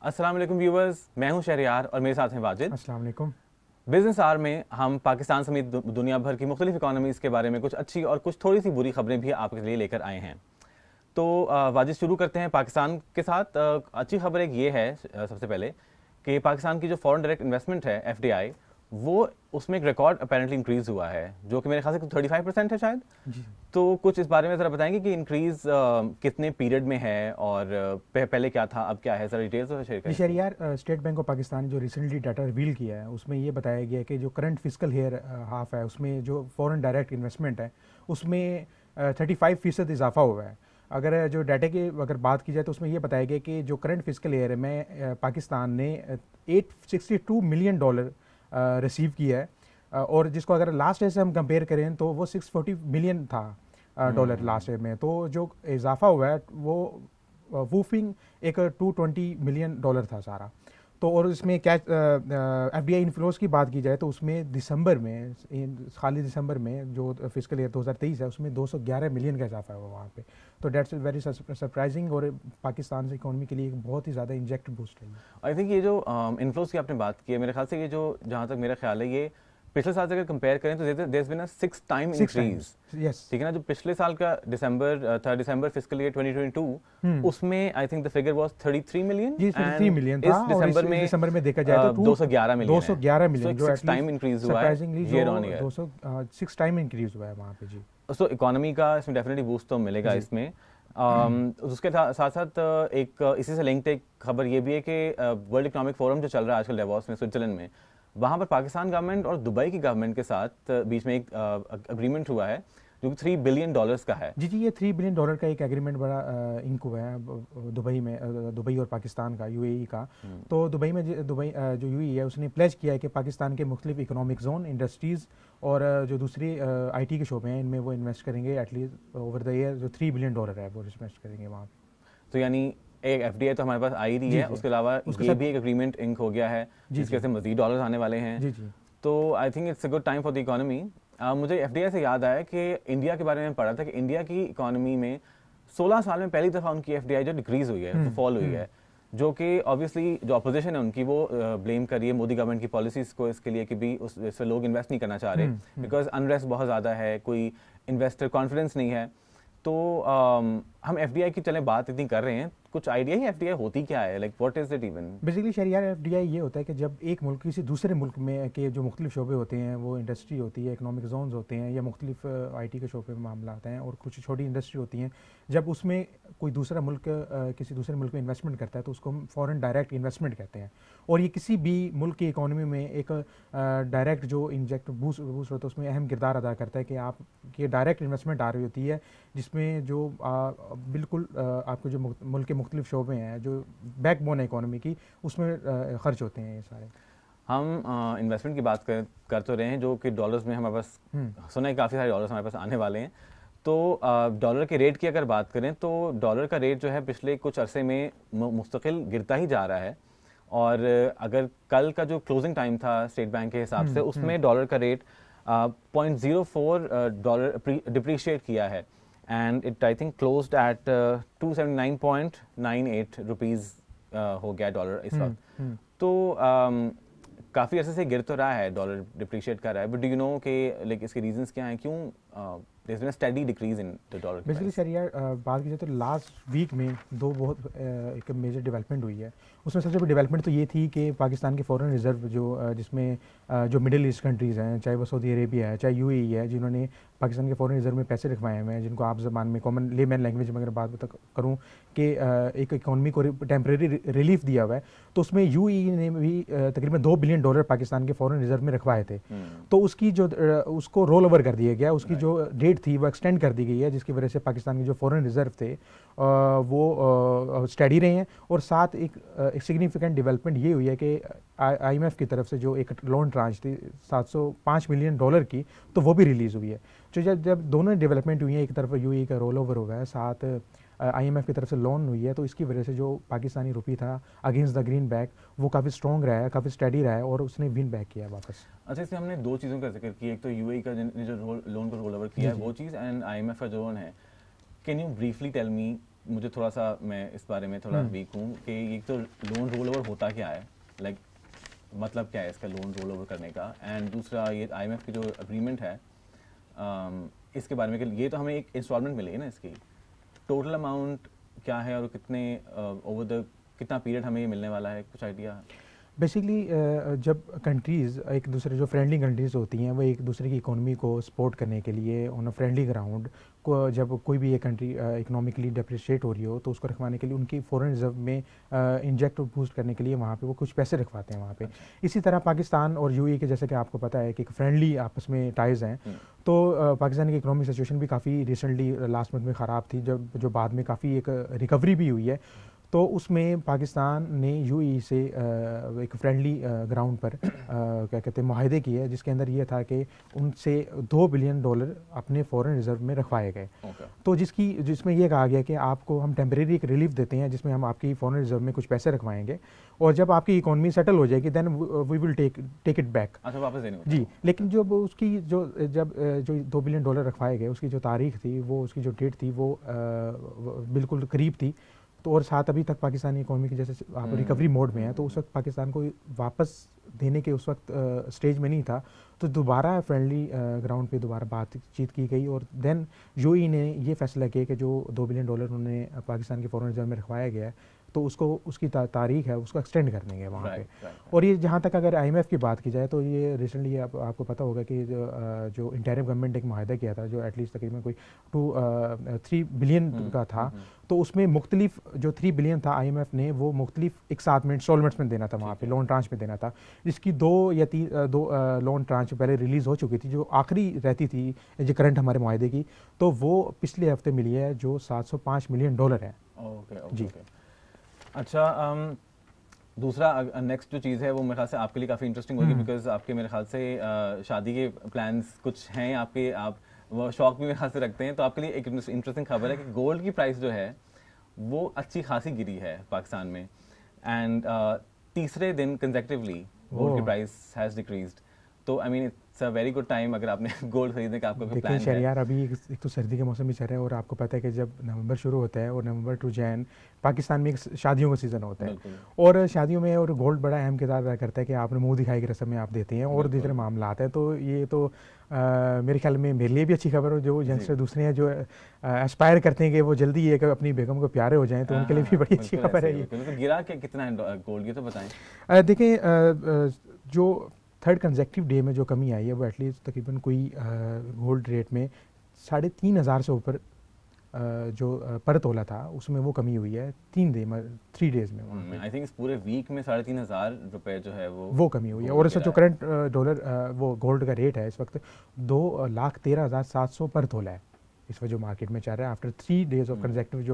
अस्सलाम वालेकुम व्यूवर्स, मैं हूं शहरियार और मेरे साथ हैं वाजिद। अस्सलाम वालेकुम। बिजनेस आवर में हम पाकिस्तान समेत दुनिया भर की मुख्तलिफ इकानमीज़ के बारे में कुछ अच्छी और कुछ थोड़ी सी बुरी खबरें भी आपके लिए लेकर आए हैं। तो वाजिद, शुरू करते हैं पाकिस्तान के साथ। अच्छी खबर एक ये है सबसे पहले कि पाकिस्तान की जो फॉरेन डायरेक्ट इन्वेस्टमेंट है FDI, वो उसमें एक रिकॉर्ड अपेरेंटली इंक्रीज़ हुआ है, जो कि मेरे ख्याल से 35% है शायद। तो कुछ इस बारे में ज़रा बताएंगे कि इंक्रीज़ कितने पीरियड में है और पहले क्या था, अब क्या है, ज़रा डिटेल्स तो शेयर करें। Shahriyar, State Bank of Pakistan जो रिसेंटली डाटा रिवील किया है उसमें ये बताया गया है कि जो करंट फिस्कल ईयर हाफ है उसमें जो फॉरेन डायरेक्ट इन्वेस्टमेंट है उसमें 35% इजाफा हुआ है। अगर जो डाटा की अगर बात की जाए तो उसमें ये बताया गया कि जो करंट फिस्कल ईयर में पाकिस्तान ने $862 मिलियन रिसीव किया है, और जिसको अगर लास्ट ईयर से हम कंपेयर करें तो वो 640 मिलियन था डॉलर लास्ट ईयर में। तो जो इजाफा हुआ है वो वूफिंग एक $220 मिलियन था सारा। तो और इसमें कैश FDI इनफ्लोज की बात की जाए तो उसमें दिसंबर में, खाली दिसंबर में जो फिस्कल ईयर 2023 है उसमें 211 मिलियन का इजाफा हुआ वहाँ पे। तो डेट्स वेरी सरप्राइजिंग और पाकिस्तान से इकोनॉमी के लिए एक बहुत ही ज़्यादा इंजेक्ट बूस्ट है। आई थिंक ये जो इन्फ्लोज की आपने बात की है, मेरे ख्याल से ये जो, जहाँ तक मेरा ख्याल है, ये पिछले साल से अगर कंपेयर करें तो there has been a 6 time increase. Yes, ठीक है ना। जो पिछले साल का दिसंबर फिस्कल ईयर 2022, उसमें I think the figure was 33 million. जी 33 मिलियन था। इस दिसंबर में देखा जाए तो 211 मिलियन 211 मिलियन जो 6 टाइम इंक्रीज हुआ है year on year. 6 time increase हुआ है वहाँ पे। जी, सो इकोनॉमी का इसमें डेफिनेटली बूस्ट तो मिलेगा इसमें। उसके साथ साथ एक इसी से लिंक्ड एक खबर ये भी है कि वर्ल्ड इकोनॉमिक फोरम जो चल रहा है आजकल डेवोस में, स्विट्जरलैंड में, वहाँ पर पाकिस्तान गवर्नमेंट और दुबई की गवर्नमेंट के साथ बीच में एक अग्रीमेंट हुआ है जो कि $3 बिलियन का है। जी, ये $3 बिलियन का एक एग्रीमेंट बड़ा इंक हुआ है दुबई में, दुबई और पाकिस्तान का, UAE का। तो दुबई में दुबई जो UAE है उसने प्लेज किया है कि पाकिस्तान के मुख्तलिफ इकोनॉमिक जोन, इंडस्ट्रीज़ और जो दूसरी IT के शोबे हैं इनमें वो इन्वेस्ट करेंगे एटलीस्ट ओवर द ईयर। जो $3 बिलियन है वो इन्वेस्ट करेंगे वहाँ पे। तो यानी एक FDI तो हमारे पास आ ही रही है, उसके अलावा ये भी एक एग्रीमेंट इंक हो गया है जिसके से मजीद डॉलर्स आने वाले हैं। जी। तो I think it's a good time for the economy. मुझे FDI से याद आया कि इंडिया के बारे में पढ़ा था कि इंडिया की इकोनॉमी में 16 साल में पहली दफ़ा उनकी FDI जो डिक्रीज हुई है, फॉल हुई है, जो कि ऑब्वियसली जो अपोजिशन है उनकी वो ब्लेम कर रही है मोदी गवर्नमेंट की पॉलिसीज को इसके लिए कि भी इससे लोग इन्वेस्ट नहीं करना चाह रहे बिकॉज अनरेस्ट बहुत ज़्यादा है, कोई इन्वेस्टर कॉन्फिडेंस नहीं है। तो हम FDI की चलें बात इतनी कर रहे हैं, कुछ आइडिया ही FDI होती क्या है, like what is it even? Basically Shahriyar, FDI ये होता है कि जब एक मुल्क किसी दूसरे मुल्क में के जो मुख्तलिफ शोबे होते हैं, वो इंडस्ट्री होती है, इकोनॉमिक जोन्स होते हैं या मुख्तलिफ IT के शोबे में मामला आता है और कुछ छोटी इंडस्ट्री होती हैं, जब उसमें कोई दूसरा मुल्क किसी दूसरे मुल्क में इन्वेस्टमेंट करता है तो उसको हम फॉरेन डायरेक्ट इन्वेस्टमेंट कहते हैं। और ये किसी भी मुल्क की इकोनॉमी में एक डायरेक्ट जो इंजेक्ट बूस्ट होता है उसमें अहम किरदार अदा करता है कि आपकी डायरेक्ट इन्वेस्टमेंट आ रही होती है जिसमें जो बिल्कुल आपके जो मुल्क के मुख्तलिफ शोबे हैं, जो बैकबोन है इकोनॉमी की, उसमें खर्च होते हैं ये सारे। हम इन्वेस्टमेंट की बात कर तो रहे हैं जो कि डॉलर्स में हमारे पास सुना है काफ़ी सारे डॉलर्स हमारे पास आने वाले हैं। तो डॉलर के रेट की अगर बात करें तो डॉलर का रेट जो है पिछले कुछ अरसे में मुस्तकिल गिरता ही जा रहा है। और अगर कल का जो क्लोजिंग टाइम था स्टेट बैंक के हिसाब से, उसमें डॉलर का रेट 0.04 डॉलर डिप्रिशिएट किया है and it I think closed eight 279.98 rupees हो गया डॉलर इस वक्त। तो काफ़ी अरसे से गिर तो रहा है, डॉलर डिप्रिशिएट कर रहा है, बट डू यू नो कि लाइक इसके रीजंस क्या हैं, क्यों there's been a steady decrease in the dollar price? Basically Shahriyar, बात की जाए तो लास्ट वीक में दो बहुत एक मेजर डेवलपमेंट हुई है। उसमें सबसे बड़ी डेवलपमेंट तो ये थी कि पाकिस्तान के फॉरेन रिजर्व जिसमें जो मिडिल ईस्ट कंट्रीज़ हैं, चाहे वो सऊदी अरेबिया है, चाहे UAE है, जिन्होंने पाकिस्तान के फॉरेन रिजर्व में पैसे रखवाए हुए हैं, जिनको आप ज़बान में कॉमन लेमैन लैंग्वेज में अगर बात करूँ कि एक इकॉनमी को टेम्प्रेरी रिलीफ दिया हुआ है, तो उसमें UAE ने भी तकरीबन $2 बिलियन पाकिस्तान के फॉरेन रिजर्व में रखवाए थे। तो उसकी जो उसको रोल ओवर कर दिया गया, उसकी जो डेट थी वो एक्सटेंड कर दी गई है, जिसकी वजह से पाकिस्तान के जो फॉरेन रिजर्व थे वो स्टडी रहे हैं। और साथ एक सिग्निफिकेंट डेवलपमेंट ये हुई है कि IMF की तरफ से जो एक लोन ट्रांच थी $705 मिलियन की, तो वो भी रिलीज़ हुई है। तो जब दोनों डेवलपमेंट हुई हैं, एक तरफ UAE का रोल ओवर हुआ है, साथ IMF की तरफ से लोन हुई है, तो इसकी वजह से जो पाकिस्तानी रुपी था अगेंस्ट द ग्रीन बैक वो काफ़ी स्ट्रॉन्ग रहा है, काफ़ी स्टडी रहा है और उसने विन बैक किया वापस। अच्छा, इसमें हमने दो चीज़ों का जिक्र किया, एक तो UAE का जो लोन को रोल ओवर किया है वो चीज़, एंड IMF का जो लोन है। Can you briefly tell me मुझे थोड़ा सा, मैं इस बारे में थोड़ा वीक हूँ कि एक तो लोन रोल ओवर होता क्या है, लाइक मतलब क्या है इसका लोन रोल ओवर करने का, एंड दूसरा ये IMF की जो अग्रीमेंट है इसके बारे में कि ये तो हमें एक इंस्टॉलमेंट मिलेगी ना, इसकी टोटल अमाउंट क्या है और कितने ओवर द कितना पीरियड हमें ये मिलने वाला है, कुछ आइडिया? बेसिकली जब कंट्रीज़ एक दूसरे जो फ्रेंडली कंट्रीज़ होती हैं वो एक दूसरे की इकोनॉमी को सपोर्ट करने के लिए ऑन अ फ्रेंडली ग्राउंड को, जब कोई भी एक कंट्री इकोनॉमिकली डेप्रिशिएट हो रही हो तो उसको रखवाने के लिए उनकी फॉरेन रिजर्व में इंजेक्ट और बूस्ट करने के लिए वहाँ पे वो कुछ पैसे रखवाते हैं वहाँ पे। इसी तरह पाकिस्तान और UAE के, जैसे कि आपको पता है कि एक फ्रेंडली आपस में टाइज़ हैं, तो पाकिस्तान की इकोनॉमिक सिचुएशन भी काफ़ी रिसेंटली लास्ट मंथ में ख़राब थी, जो बाद में काफ़ी एक रिकवरी भी हुई है। तो उसमें पाकिस्तान ने UAE से एक फ्रेंडली ग्राउंड पर क्या कहते हैं मुआहदे किए है, जिसके अंदर ये था कि उनसे $2 बिलियन अपने फॉरेन रिजर्व में रखवाए गए। तो जिसमें ये कहा गया कि आपको हम टेम्परेरी एक रिलीफ देते हैं जिसमें हम आपकी फॉरेन रिजर्व में कुछ पैसे रखवाएंगे और जब आपकी इकोनॉमी सेटल हो जाएगी then we will take it back. अच्छा, वापस देने जी। लेकिन जब उसकी जो $2 बिलियन रखवाए गए उसकी जो तारीख थी, वो उसकी जो डेट थी वो बिल्कुल करीब थी। तो और साथ अभी तक पाकिस्तानी इकोनॉमी की जैसे आप रिकवरी मोड में है, तो उस वक्त पाकिस्तान को वापस देने के उस वक्त स्टेज में नहीं था। तो दोबारा फ्रेंडली ग्राउंड पे दोबारा बातचीत की गई और देन UAE ने ये फैसला किया कि जो $2 बिलियन उन्होंने पाकिस्तान के फॉरेन रिजर्व में रखवाया गया है तो उसको उसकी तारीख है उसको एक्सटेंड कर देंगे वहाँ पे। और ये जहाँ तक अगर IMF की बात की जाए तो ये रिसेंटली आपको पता होगा कि जो इंटरिम गवर्नमेंट एक मुआहदा किया था जो एटलीस्ट तकरीबन कोई 3 बिलियन का था, तो उसमें मुख्तलिफ जो 3 बिलियन था IMF ने वो मुख्तलिफ एक साथ में इंस्टॉलमेंट्स में देना था, वहाँ पे लोन ट्रांच में देना था, जिसकी 2 या 3 लोन ट्रांच पहले रिलीज़ हो चुकी थी। जो आखिरी रहती थी जो करंट हमारे मुआहदे की, तो वो पिछले हफ्ते मिली है जो $705 मिलियन है। जी। अच्छा, दूसरा नेक्स्ट जो चीज़ है वो मेरे ख्याल से आपके लिए काफ़ी इंटरेस्टिंग होगी, बिकॉज आपके मेरे ख्याल से शादी के प्लान्स कुछ हैं आपके, आप वो शौक भी मेरे ख्याल से रखते हैं। तो आपके लिए एक इंटरेस्टिंग खबर है कि गोल्ड की प्राइस जो है वो अच्छी खासी गिरी है पाकिस्तान में, एंड तीसरे दिन कंसेक्टिवली गोल्ड की प्राइस हैज़ डिक्रीज्ड। तो I mean it's a very good time अगर आपने गोल्ड खरीदने का आपका प्लान है। यार अभी एक तो सर्दी का मौसम भी चल रहा है और आपको पता है कि जब नवंबर शुरू होता है और नवंबर टू जैन पाकिस्तान में एक शादियों का सीज़न होता है, और शादियों में और गोल्ड बड़ा अहम किरदार अदा करता है कि आपने मुंह दिखाई की रस्म में आप देते हैं और दूसरे मामला आते हैं। तो ये तो मेरे ख्याल में मेरे लिए भी अच्छी खबर हो, जो यंगस्टर दूसरे हैं जो एस्पायर करते हैं कि वो जल्दी एक अपनी बेगम को प्यारे हो जाएं, तो उनके लिए भी बड़ी अच्छी खबर है ये। तो गिरा के कितना है गोल्ड, ये तो बताएं। देखिए, जो थर्ड कंसेक्टिव डे में जो कमी आई है वो एटलीस्ट तकरीबन कोई गोल्ड रेट में 3,500 से ऊपर जो पर तोला था उसमें वो कमी हुई है 3 डेज में। आई थिंक इस पूरे वीक में 3,500 रुपए जो है वो कमी हुई है। और इसका जो करंट डॉलर वो गोल्ड का रेट है इस वक्त 2,13,700 पर तोला है इस वक्त जो मार्केट में चल रहा है आफ्टर 3 डेज ऑफ कंसेक्टिव जो